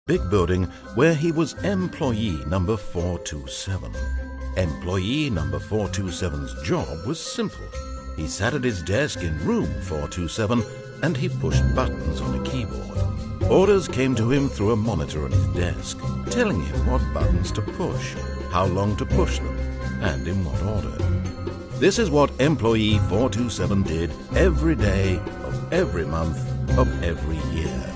big building where he was employee number 427. Employee number 427's job was simple. He sat at his desk in room 427 and he pushed buttons on a keyboard. Orders came to him through a monitor on his desk, telling him what buttons to push, how long to push them, and in what order. This is what employee 427 did every day of every month of every year.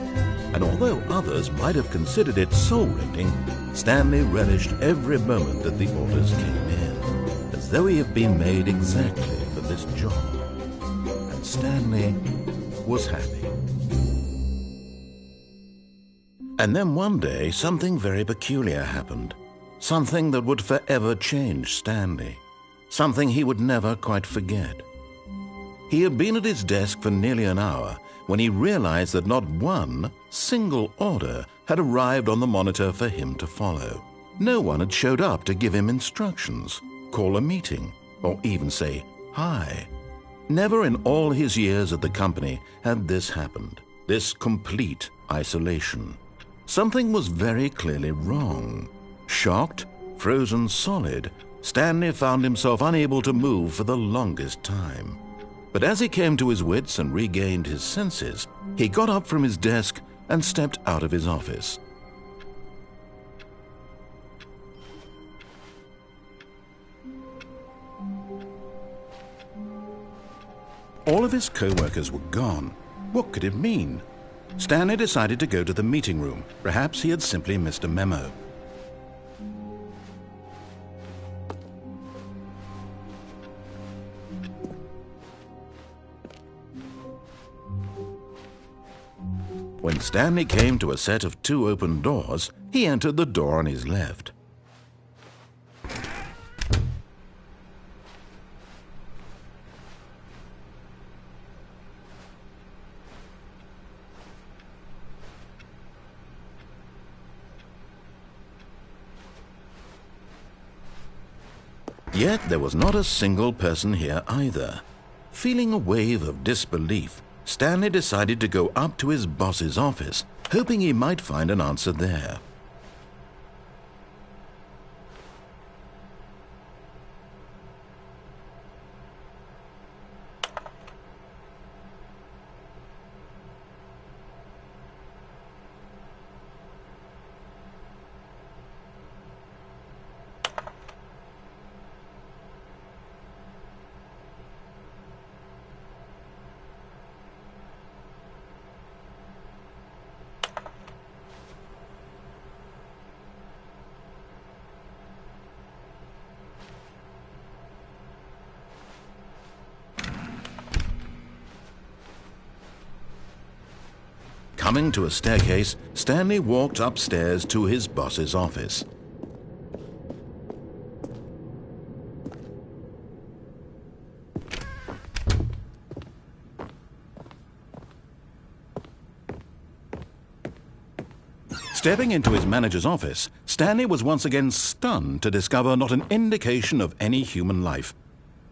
And although others might have considered it soul-rending, Stanley relished every moment that the orders came in, as though he had been made exactly for this job. And Stanley was happy. And then one day, something very peculiar happened. Something that would forever change Stanley. Something he would never quite forget. He had been at his desk for nearly an hour when he realized that not one single order had arrived on the monitor for him to follow. No one had showed up to give him instructions, call a meeting, or even say hi. Never in all his years at the company had this happened, this complete isolation. Something was very clearly wrong. Shocked, frozen solid, Stanley found himself unable to move for the longest time. But as he came to his wits and regained his senses, he got up from his desk and stepped out of his office. All of his co-workers were gone. What could it mean? Stanley decided to go to the meeting room. Perhaps he had simply missed a memo. When Stanley came to a set of 2 open doors, he entered the door on his left. Yet there was not a single person here either. Feeling a wave of disbelief, Stanley decided to go up to his boss's office, hoping he might find an answer there. Coming to a staircase, Stanley walked upstairs to his boss's office. Stepping into his manager's office, Stanley was once again stunned to discover not an indication of any human life.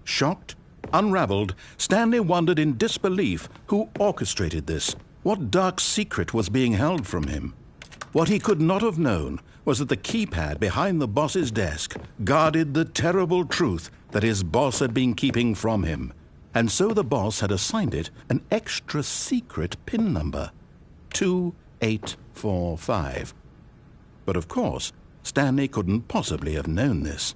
Shocked, unraveled, Stanley wondered in disbelief who orchestrated this. What dark secret was being held from him? What he could not have known was that the keypad behind the boss's desk guarded the terrible truth that his boss had been keeping from him. And so the boss had assigned it an extra secret PIN number, 2845. But of course, Stanley couldn't possibly have known this.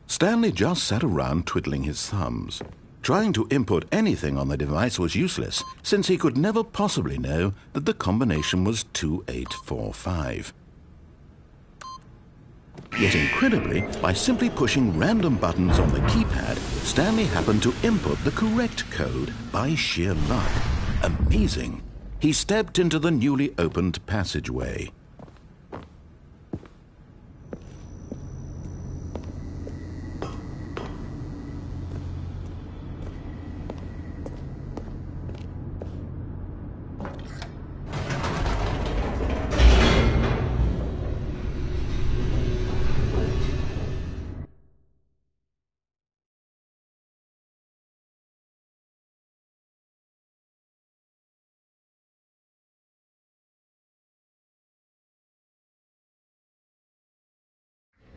Stanley just sat around twiddling his thumbs. Trying to input anything on the device was useless, since he could never possibly know that the combination was 2845. Yet incredibly, by simply pushing random buttons on the keypad, Stanley happened to input the correct code by sheer luck. Amazing! He stepped into the newly opened passageway.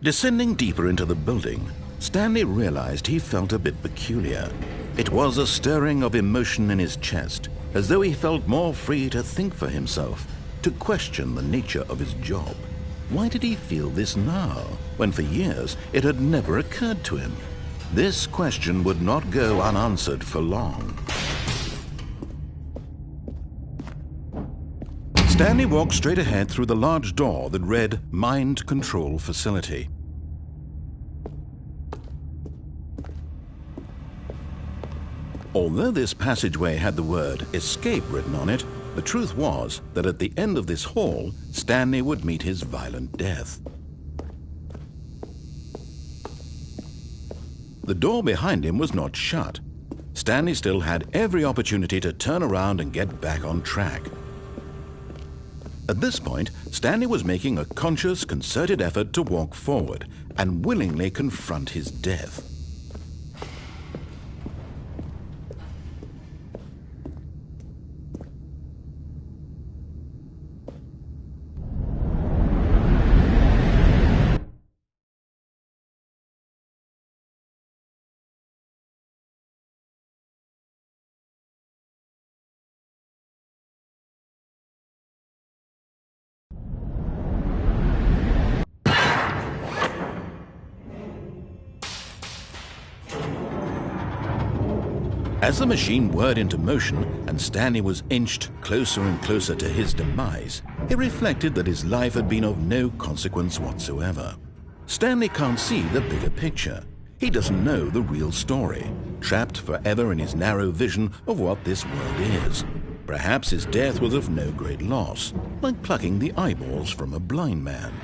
Descending deeper into the building, Stanley realized he felt a bit peculiar. It was a stirring of emotion in his chest, as though he felt more free to think for himself, to question the nature of his job. Why did he feel this now, when for years it had never occurred to him? This question would not go unanswered for long. Stanley walked straight ahead through the large door that read Mind Control Facility. Although this passageway had the word Escape written on it, the truth was that at the end of this hall, Stanley would meet his violent death. The door behind him was not shut. Stanley still had every opportunity to turn around and get back on track. At this point, Stanley was making a conscious, concerted effort to walk forward and willingly confront his death. As the machine whirred into motion and Stanley was inched closer and closer to his demise, he reflected that his life had been of no consequence whatsoever. Stanley can't see the bigger picture. He doesn't know the real story, trapped forever in his narrow vision of what this world is. Perhaps his death was of no great loss, like plucking the eyeballs from a blind man.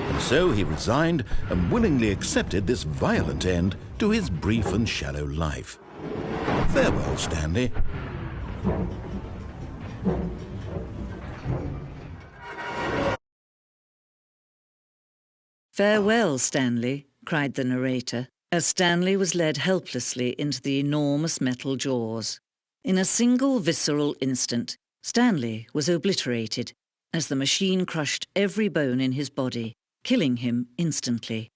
And so he resigned and willingly accepted this violent end to his brief and shallow life. Farewell, Stanley. "Farewell, Stanley," cried the narrator, as Stanley was led helplessly into the enormous metal jaws. In a single visceral instant, Stanley was obliterated as the machine crushed every bone in his body, killing him instantly.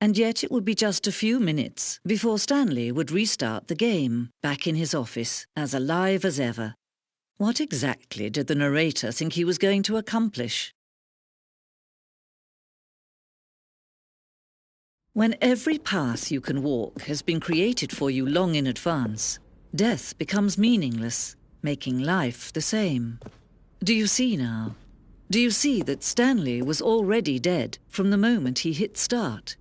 And yet it would be just a few minutes before Stanley would restart the game, back in his office, as alive as ever. What exactly did the narrator think he was going to accomplish? When every path you can walk has been created for you long in advance, death becomes meaningless, making life the same. Do you see now? Do you see that Stanley was already dead from the moment he hit start?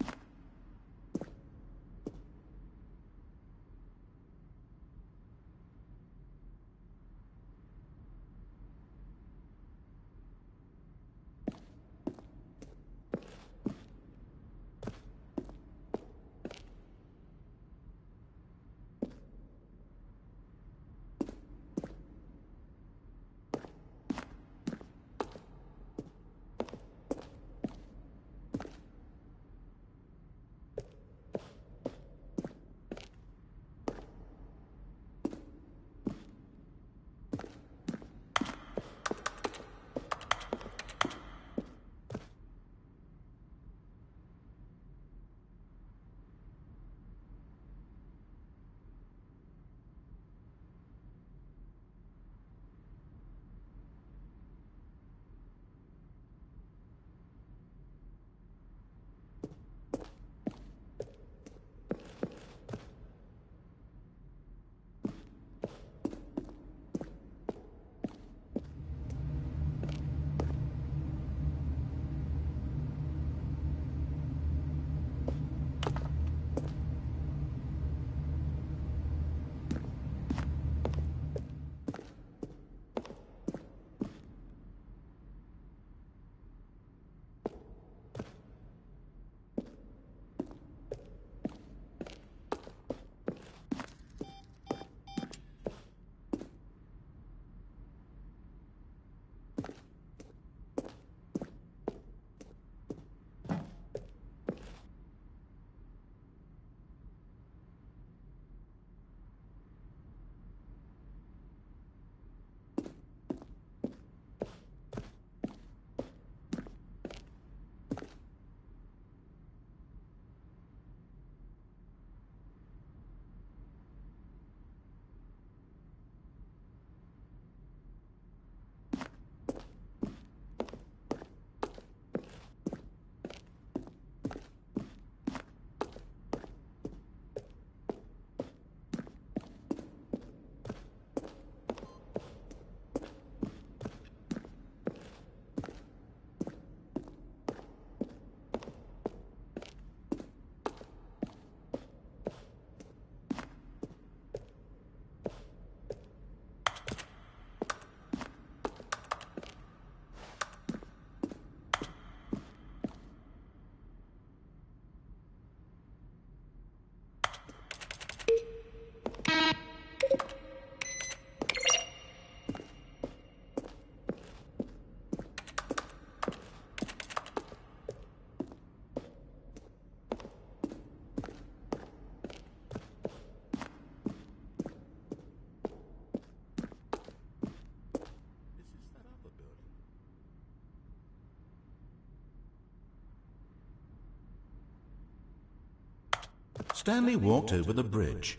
Stanley walked over the bridge.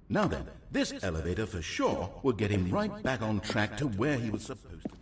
Now then, this elevator for sure would get him right back on track to where he was supposed to.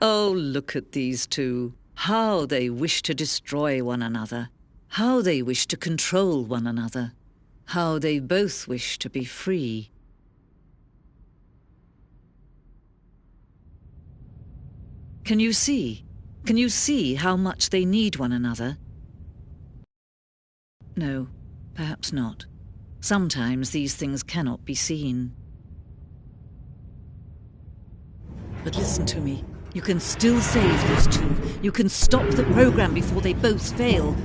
Oh, look at these two. How they wish to destroy one another. How they wish to control one another. How they both wish to be free. Can you see? Can you see how much they need one another? No, perhaps not. Sometimes these things cannot be seen. But listen to me. You can still save these two. You can stop the program before they both fail.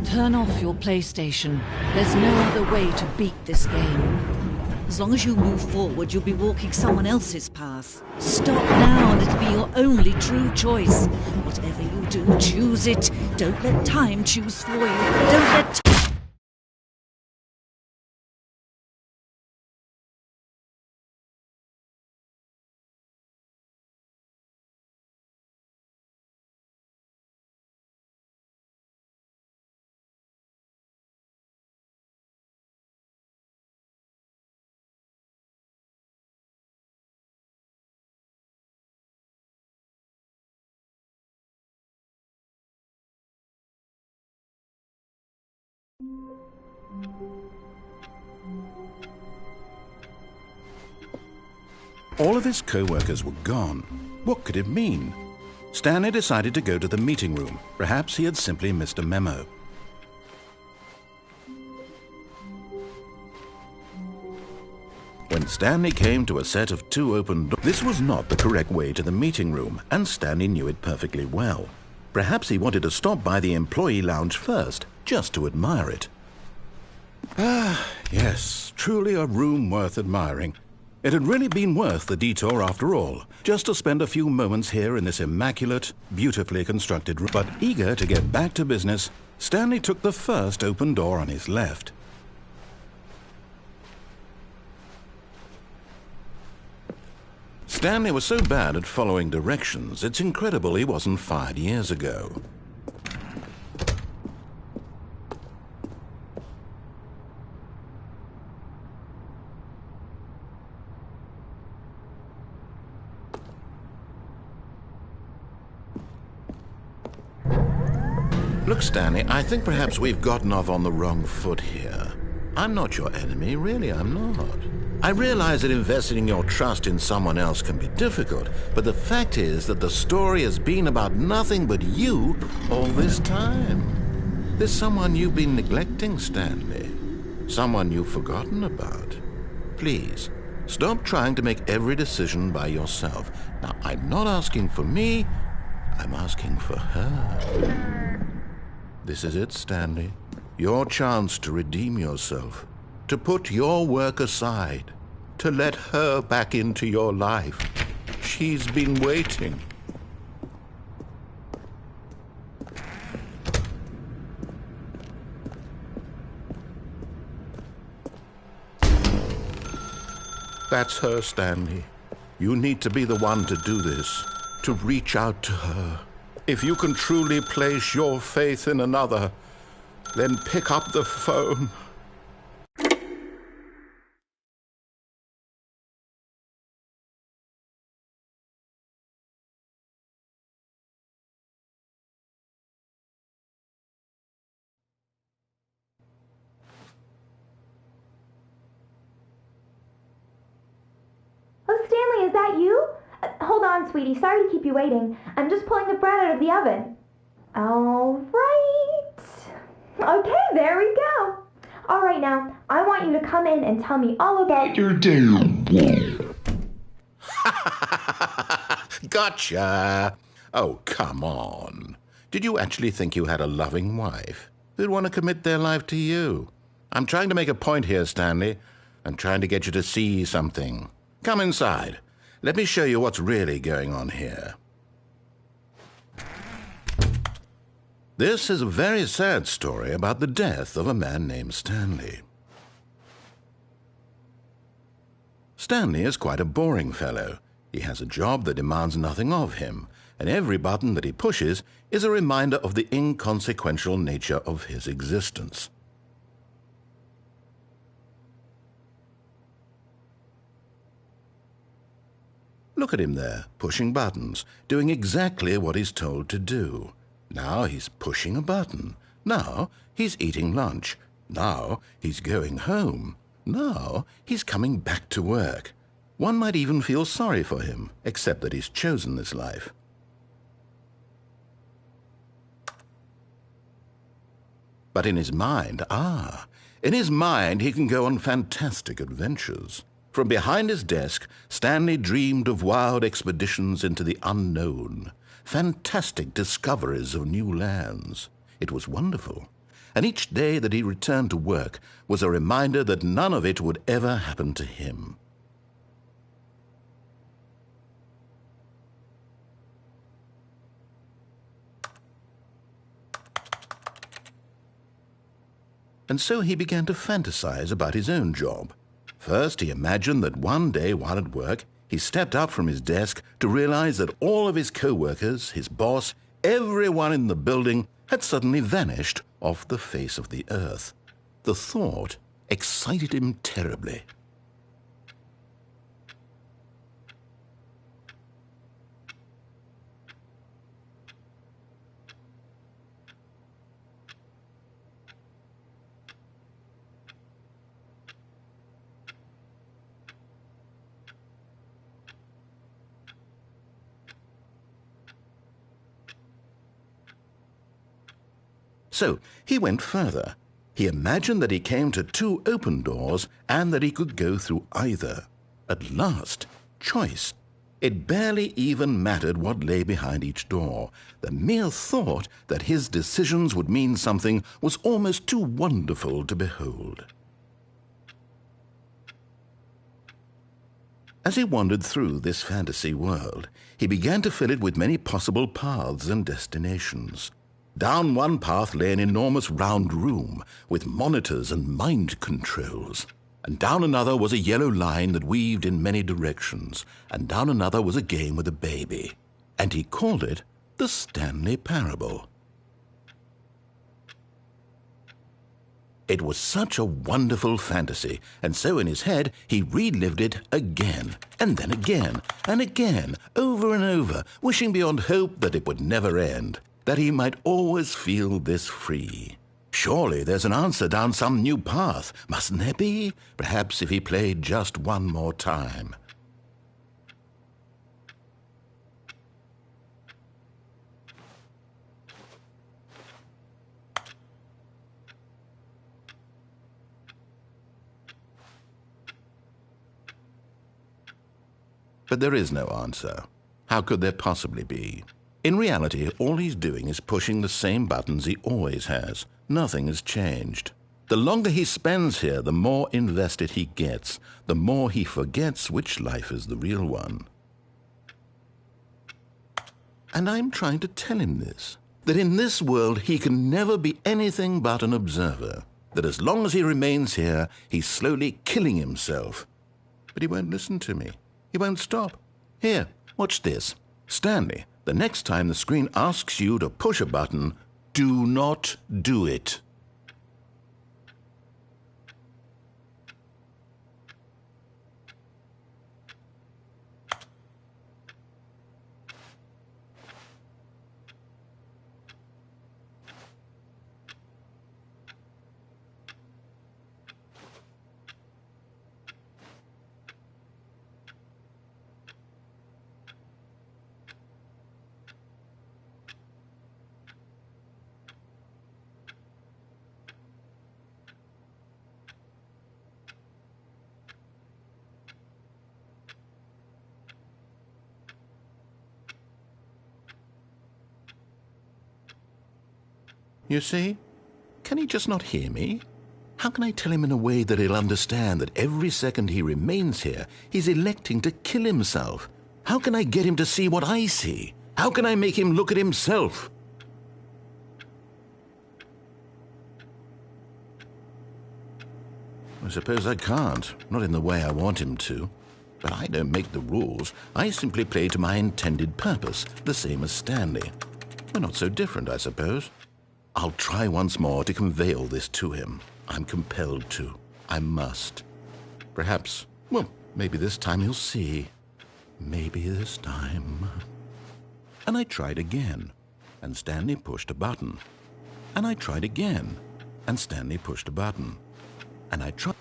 Turn off your PlayStation. There's no other way to beat this game. As long as you move forward, you'll be walking someone else's path. Stop now and it'll be your only true choice. Whatever you do, choose it. Don't let time choose for you. Don't let All of his co-workers were gone. What could it mean? Stanley decided to go to the meeting room. Perhaps he had simply missed a memo. When Stanley came to a set of two open doors, this was not the correct way to the meeting room, and Stanley knew it perfectly well. Perhaps he wanted to stop by the employee lounge first, just to admire it. Ah, yes, truly a room worth admiring. It had really been worth the detour after all, just to spend a few moments here in this immaculate, beautifully constructed room. But eager to get back to business, Stanley took the first open door on his left. Stanley was so bad at following directions, it's incredible he wasn't fired years ago. Look, Stanley, I think perhaps we've gotten off on the wrong foot here. I'm not your enemy, really, I'm not. I realize that investing your trust in someone else can be difficult, but the fact is that the story has been about nothing but you all this time. There's someone you've been neglecting, Stanley. Someone you've forgotten about. Please, stop trying to make every decision by yourself. Now, I'm not asking for me, I'm asking for her. This is it, Stanley. Your chance to redeem yourself. To put your work aside, to let her back into your life. She's been waiting. That's her, Stanley. You need to be the one to do this, to reach out to her. If you can truly place your faith in another, then pick up the phone. that you? Hold on, sweetie. Sorry to keep you waiting. I'm just pulling the bread out of the oven. All right. Okay, there we go. All right, now, I want you to come in and tell me all about your day. Gotcha! Oh, come on. Did you actually think you had a loving wife who'd want to commit their life to you? I'm trying to make a point here, Stanley. I'm trying to get you to see something. Come inside. Let me show you what's really going on here. This is a very sad story about the death of a man named Stanley. Stanley is quite a boring fellow. He has a job that demands nothing of him, and every button that he pushes is a reminder of the inconsequential nature of his existence. Look at him there, pushing buttons, doing exactly what he's told to do. Now he's pushing a button. Now he's eating lunch. Now he's going home. Now he's coming back to work. One might even feel sorry for him, except that he's chosen this life. But in his mind, in his mind he can go on fantastic adventures. From behind his desk, Stanley dreamed of wild expeditions into the unknown, fantastic discoveries of new lands. It was wonderful, and each day that he returned to work was a reminder that none of it would ever happen to him. And so he began to fantasize about his own job. First, he imagined that one day while at work, he stepped up from his desk to realize that all of his co-workers, his boss, everyone in the building had suddenly vanished off the face of the earth. The thought excited him terribly. So he went further. He imagined that he came to two open doors and that he could go through either. At last, choice. It barely even mattered what lay behind each door. The mere thought that his decisions would mean something was almost too wonderful to behold. As he wandered through this fantasy world, he began to fill it with many possible paths and destinations. Down one path lay an enormous round room with monitors and mind controls. And down another was a yellow line that weaved in many directions. And down another was a game with a baby. And he called it the Stanley Parable. It was such a wonderful fantasy, and so in his head he relived it again, and then again, and again, over and over, wishing beyond hope that it would never end, that he might always feel this free. Surely there's an answer down some new path, mustn't there be? Perhaps if he played just one more time. But there is no answer. How could there possibly be? In reality, all he's doing is pushing the same buttons he always has. Nothing has changed. The longer he spends here, the more invested he gets, the more he forgets which life is the real one. And I'm trying to tell him this, that in this world he can never be anything but an observer, that as long as he remains here, he's slowly killing himself. But he won't listen to me. He won't stop. Here, watch this. Stanley, the next time the screen asks you to push a button, do not do it. you see? Can he just not hear me? How can I tell him in a way that he'll understand that every second he remains here, he's electing to kill himself? How can I get him to see what I see? How can I make him look at himself? I suppose I can't, not in the way I want him to. But I don't make the rules. I simply play to my intended purpose, the same as Stanley. We're not so different, I suppose. I'll try once more to convey all this to him. I'm compelled to. I must. Perhaps, well, maybe this time he'll see. Maybe this time. And I tried again, and Stanley pushed a button. And I tried again, and Stanley pushed a button. And I tried.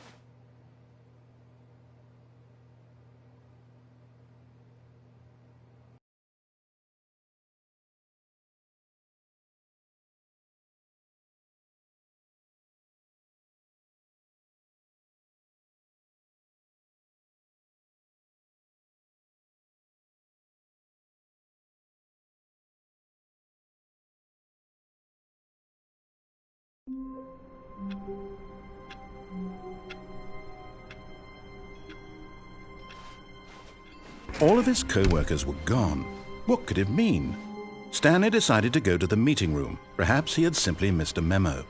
All of his co-workers were gone. What could it mean? Stanley decided to go to the meeting room. Perhaps he had simply missed a memo.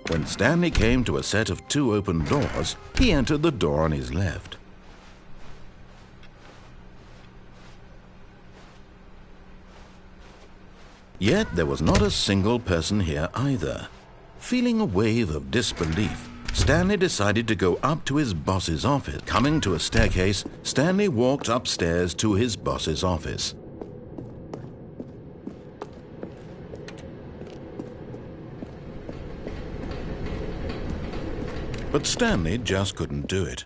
When Stanley came to a set of 2 open doors, he entered the door on his left. Yet there was not a single person here either. Feeling a wave of disbelief, Stanley decided to go up to his boss's office. Coming to a staircase, Stanley walked upstairs to his boss's office. But Stanley just couldn't do it.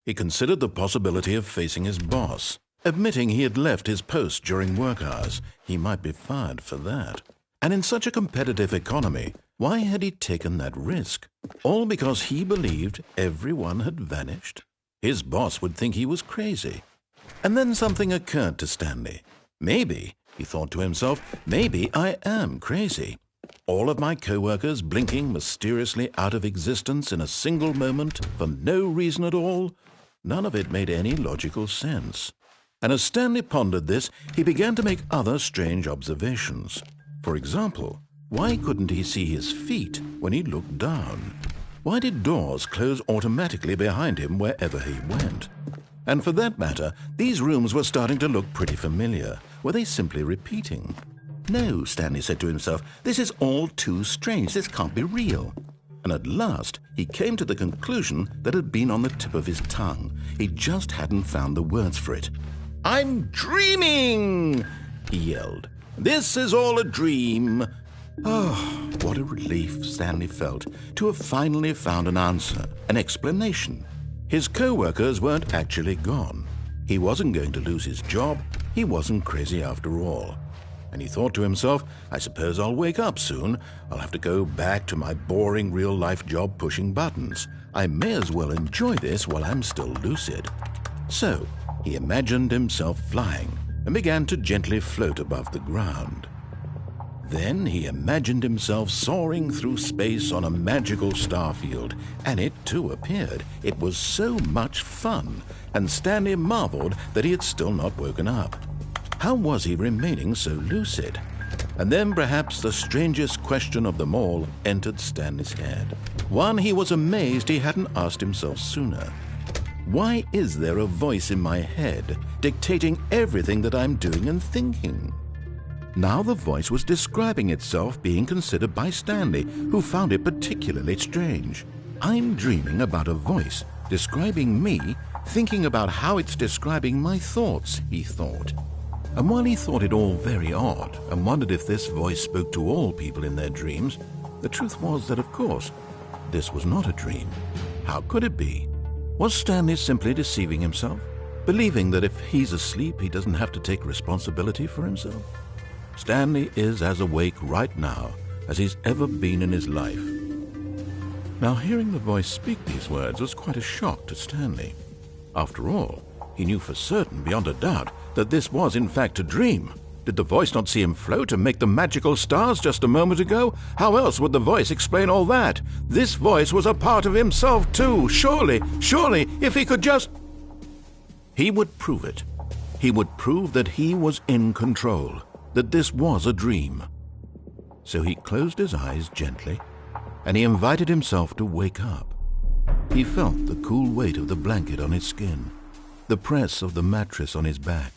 He considered the possibility of facing his boss. Admitting he had left his post during work hours, he might be fired for that. And in such a competitive economy, why had he taken that risk? All because he believed everyone had vanished? His boss would think he was crazy. And then something occurred to Stanley. Maybe, he thought to himself, maybe I am crazy. All of my co-workers blinking mysteriously out of existence in a single moment for no reason at all? None of it made any logical sense. And as Stanley pondered this, he began to make other strange observations. For example, why couldn't he see his feet when he looked down? Why did doors close automatically behind him wherever he went? And for that matter, these rooms were starting to look pretty familiar. Were they simply repeating? No, Stanley said to himself, this is all too strange. This can't be real. And at last, he came to the conclusion that had been on the tip of his tongue. He just hadn't found the words for it. I'm dreaming, he yelled. This is all a dream. Oh, what a relief Stanley felt to have finally found an answer, an explanation. His co-workers weren't actually gone. He wasn't going to lose his job. He wasn't crazy after all. And he thought to himself, I suppose I'll wake up soon. I'll have to go back to my boring real-life job pushing buttons. I may as well enjoy this while I'm still lucid. So, he imagined himself flying and began to gently float above the ground. Then he imagined himself soaring through space on a magical starfield, and it too appeared. It was so much fun, and Stanley marveled that he had still not woken up. How was he remaining so lucid? And then perhaps the strangest question of them all entered Stanley's head. One he was amazed he hadn't asked himself sooner. Why is there a voice in my head dictating everything that I'm doing and thinking? Now the voice was describing itself being considered by Stanley, who found it particularly strange. I'm dreaming about a voice describing me, thinking about how it's describing my thoughts, he thought. And while he thought it all very odd and wondered if this voice spoke to all people in their dreams, the truth was that, of course, this was not a dream. How could it be? Was Stanley simply deceiving himself, believing that if he's asleep, he doesn't have to take responsibility for himself? Stanley is as awake right now as he's ever been in his life. Now, hearing the voice speak these words was quite a shock to Stanley. After all, he knew for certain, beyond a doubt, that this was in fact a dream. Did the voice not see him float and make the magical stars just a moment ago? How else would the voice explain all that? This voice was a part of himself too. Surely, if he could just... He would prove it. He would prove that he was in control, that this was a dream. So he closed his eyes gently, and he invited himself to wake up. He felt the cool weight of the blanket on his skin, the press of the mattress on his back,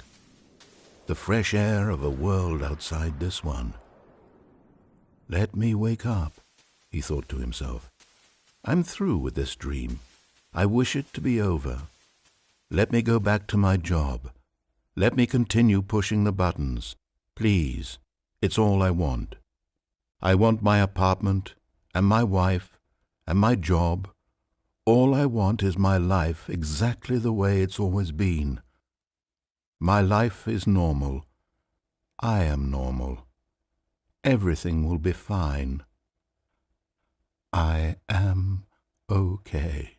the fresh air of a world outside this one. Let me wake up, he thought to himself. I'm through with this dream. I wish it to be over. Let me go back to my job. Let me continue pushing the buttons. Please, it's all I want. I want my apartment, and my wife, and my job. All I want is my life exactly the way it's always been. My life is normal. I am normal. Everything will be fine. I am okay.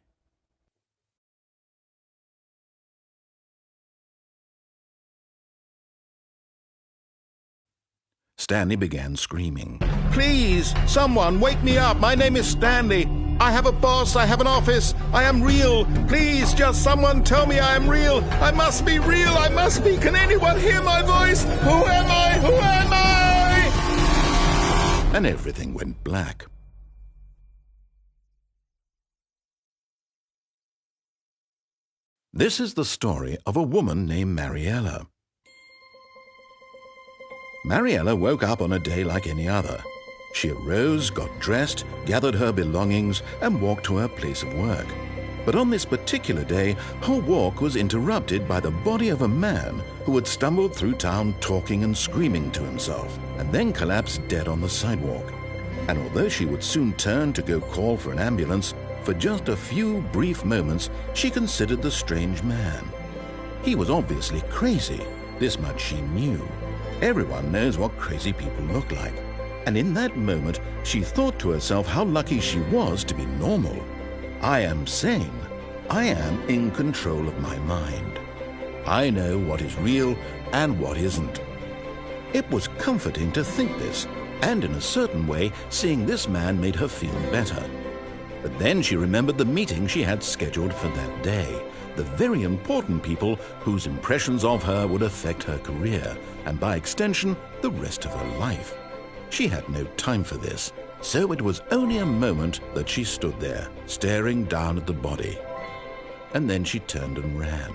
Stanley began screaming. Please, someone, wake me up. My name is Stanley. I have a boss. I have an office. I am real. Please, just someone tell me I am real. I must be real. I must be. Can anyone hear my voice? Who am I? Who am I? And everything went black. This is the story of a woman named Mariella. Mariella woke up on a day like any other. She arose, got dressed, gathered her belongings, and walked to her place of work. But on this particular day, her walk was interrupted by the body of a man who had stumbled through town talking and screaming to himself, and then collapsed dead on the sidewalk. And although she would soon turn to go call for an ambulance, for just a few brief moments she considered the strange man. He was obviously crazy. This much she knew. Everyone knows what crazy people look like. And in that moment, she thought to herself how lucky she was to be normal. I am sane. I am in control of my mind. I know what is real and what isn't. It was comforting to think this, and in a certain way, seeing this man made her feel better. But then she remembered the meeting she had scheduled for that day, the very important people whose impressions of her would affect her career, and by extension, the rest of her life. She had no time for this, so it was only a moment that she stood there, staring down at the body. And then she turned and ran.